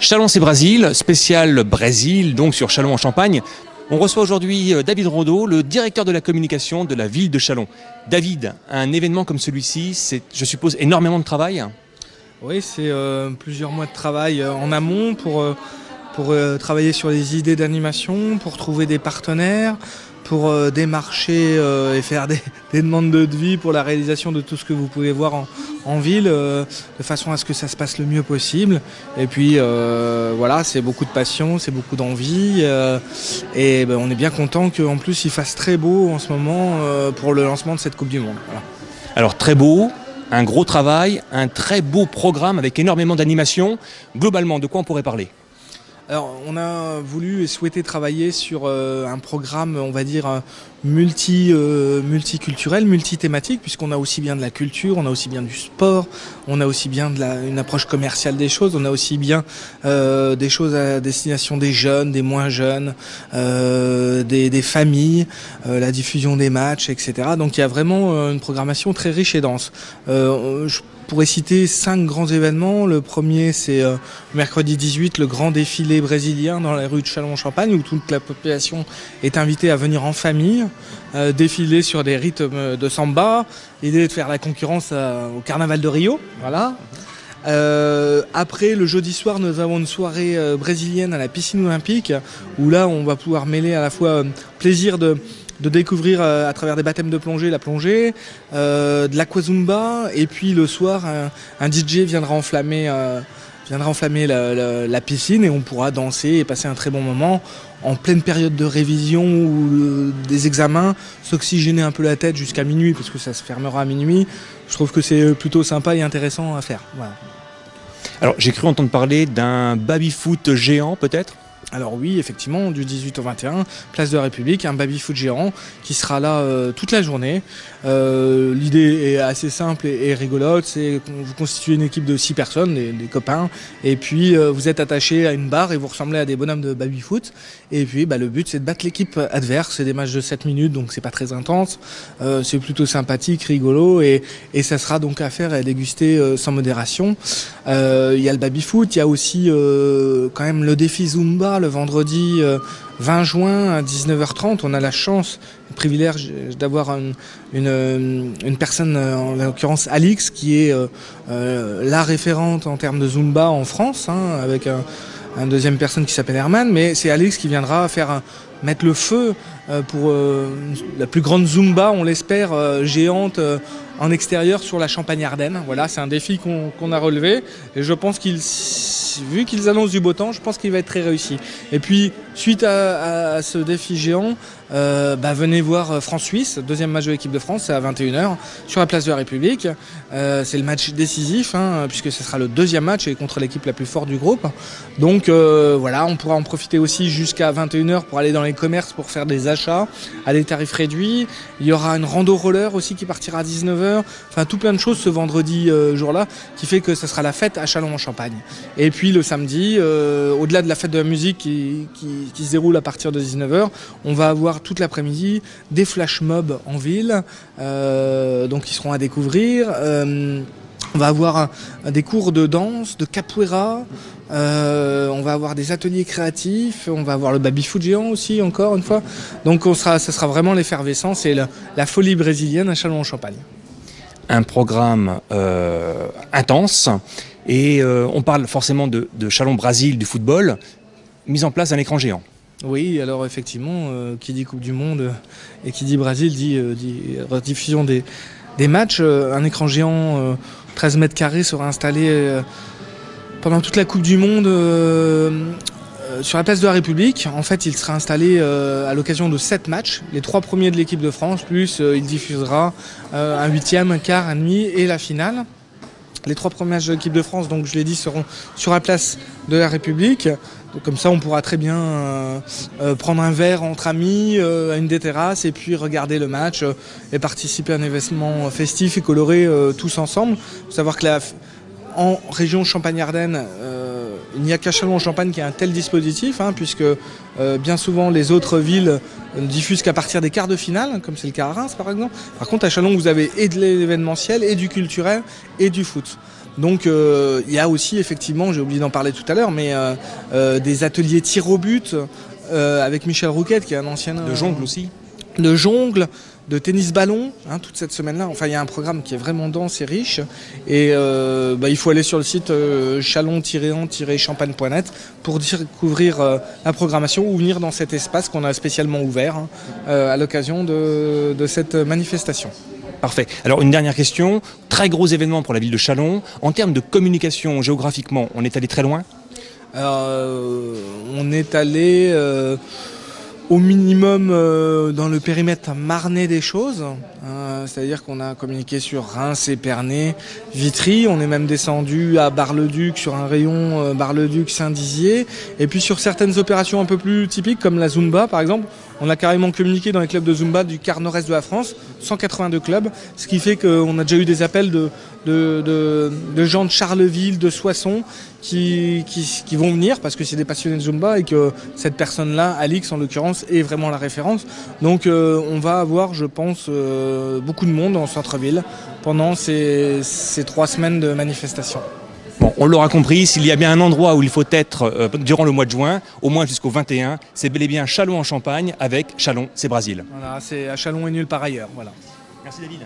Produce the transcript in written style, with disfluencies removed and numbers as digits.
Chalon c'est Brésil, spécial Brésil, donc sur Châlons en Champagne. On reçoit aujourd'hui David Rondeau, le directeur de la communication de la ville de Châlons. David, un événement comme celui-ci, c'est, je suppose, énormément de travail? Oui, c'est plusieurs mois de travail en amont pour travailler sur les idées d'animation, pour trouver des partenaires, pour démarcher et faire des demandes de devis pour la réalisation de tout ce que vous pouvez voir en ville, de façon à ce que ça se passe le mieux possible. Et puis voilà, c'est beaucoup de passion, c'est beaucoup d'envie. Et on est bien content qu'en plus il fasse très beau en ce moment pour le lancement de cette Coupe du Monde. Voilà. Alors très beau, un gros travail, un très beau programme avec énormément d'animation. Globalement, de quoi on pourrait parler ? Alors, on a voulu et souhaité travailler sur un programme, on va dire, multiculturel, multithématique, puisqu'on a aussi bien de la culture, on a aussi bien du sport, on a aussi bien une approche commerciale des choses, on a aussi bien des choses à destination des jeunes, des moins jeunes, des familles, la diffusion des matchs, etc. Donc il y a vraiment une programmation très riche et dense. Je pourrais citer 5 grands événements. Le premier, c'est mercredi 18, le grand défilé brésilien dans la rue de Châlons-en-Champagne, où toute la population est invitée à venir en famille, défiler sur des rythmes de samba. L'idée est de faire la concurrence au Carnaval de Rio. Voilà. Après, le jeudi soir, nous avons une soirée brésilienne à la piscine olympique, où là, on va pouvoir mêler à la fois plaisir de découvrir à travers des baptêmes de plongée la plongée, de l'aquazumba, et puis le soir un DJ viendra enflammer la piscine et on pourra danser et passer un très bon moment en pleine période de révision ou des examens, s'oxygéner un peu la tête jusqu'à minuit parce que ça se fermera à minuit. Je trouve que c'est plutôt sympa et intéressant à faire. Voilà. Alors j'ai cru entendre parler d'un baby-foot géant peut-être ? Alors oui, effectivement, du 18 au 21, place de la République, un baby-foot géant qui sera là toute la journée. L'idée est assez simple et rigolote, c'est que vous constituez une équipe de 6 personnes, des copains, et puis vous êtes attachés à une barre et vous ressemblez à des bonhommes de baby-foot. Et puis le but c'est de battre l'équipe adverse, c'est des matchs de 7 minutes, donc c'est pas très intense, c'est plutôt sympathique, rigolo, et ça sera donc à faire et à déguster sans modération. Il y a le baby-foot, il y a aussi quand même le défi Zumba, le vendredi 20 juin à 19h30, on a la chance, le privilège d'avoir une personne, en l'occurrence Alix, qui est la référente en termes de Zumba en France, avec un deuxième personne qui s'appelle Herman, mais c'est Alix qui viendra mettre le feu pour la plus grande Zumba, on l'espère, géante en extérieur sur la Champagne-Ardenne. Voilà, c'est un défi qu'on a relevé et je pense vu qu'ils annoncent du beau temps, je pense qu'il va être très réussi. Et puis, suite à ce défi géant, venez voir France-Suisse, deuxième match de l'équipe de France, c'est à 21h, sur la place de la République. C'est le match décisif, puisque ce sera le deuxième match et contre l'équipe la plus forte du groupe. Donc voilà, on pourra en profiter aussi jusqu'à 21h pour aller dans les commerces pour faire des achats à des tarifs réduits. Il y aura une rando roller aussi qui partira à 19h. Enfin, tout plein de choses ce vendredi jour-là, qui fait que ça sera la fête à Châlons-en-Champagne. Et puis le samedi, au-delà de la fête de la musique qui se déroule à partir de 19h, on va avoir toute l'après-midi des flash mobs en ville, donc ils seront à découvrir. On va avoir des cours de danse, de capoeira, on va avoir des ateliers créatifs, on va avoir le baby-foot géant aussi, encore une fois. Donc ça sera vraiment l'effervescence et la folie brésilienne à Châlons-en-Champagne. Un programme intense et on parle forcément de Châlons-Brésil, du football, mise en place d'un écran géant. Oui, alors effectivement, qui dit Coupe du Monde et qui dit Brésil dit rediffusion des matchs. Un écran géant 13 mètres carrés sera installé pendant toute la Coupe du Monde sur la place de la République. En fait, il sera installé à l'occasion de 7 matchs, les 3 premiers de l'équipe de France, plus il diffusera un 8e, un quart, un demi et la finale. Les 3 premiers matchs de l'équipe de France, donc je l'ai dit, seront sur la place de la République. Donc, comme ça, on pourra très bien prendre un verre entre amis à une des terrasses et puis regarder le match et participer à un événement festif et coloré tous ensemble. Il faut savoir que en région Champagne-Ardenne, il n'y a qu'à Châlons-en-Champagne qui a un tel dispositif, puisque bien souvent les autres villes ne diffusent qu'à partir des quarts de finale, comme c'est le cas à Reims par exemple. Par contre à Châlons vous avez et de l'événementiel, et du culturel, et du foot. Donc il y a aussi effectivement, j'ai oublié d'en parler tout à l'heure, mais des ateliers tir au but avec Michel Rouquette qui est un ancien... De jongle aussi. De jongle, de tennis-ballon, toute cette semaine-là. Enfin, il y a un programme qui est vraiment dense et riche. Et il faut aller sur le site chalon-en-champagne.net pour découvrir la programmation ou venir dans cet espace qu'on a spécialement ouvert à l'occasion de cette manifestation. Parfait. Alors une dernière question, très gros événement pour la ville de Châlons. En termes de communication géographiquement, on est allé très loin ? On est allé au minimum dans le périmètre marnais des choses, c'est-à-dire qu'on a communiqué sur Reims, Épernay, Vitry, on est même descendu à Bar-le-Duc sur un rayon Bar-le-Duc, Saint-Dizier, et puis sur certaines opérations un peu plus typiques comme la Zumba par exemple, on a carrément communiqué dans les clubs de Zumba du quart nord-est de la France, 182 clubs, ce qui fait qu'on a déjà eu des appels de gens de Charleville, de Soissons, qui vont venir parce que c'est des passionnés de Zumba et que cette personne-là, Alix en l'occurrence, est vraiment la référence. Donc on va avoir, je pense, beaucoup de monde en centre-ville pendant ces 3 semaines de manifestation. Bon, on l'aura compris, s'il y a bien un endroit où il faut être durant le mois de juin, au moins jusqu'au 21, c'est bel et bien Châlons en Champagne avec Châlons, c'est Brésil. Voilà, c'est à Châlons et nulle part ailleurs. Voilà. Merci David.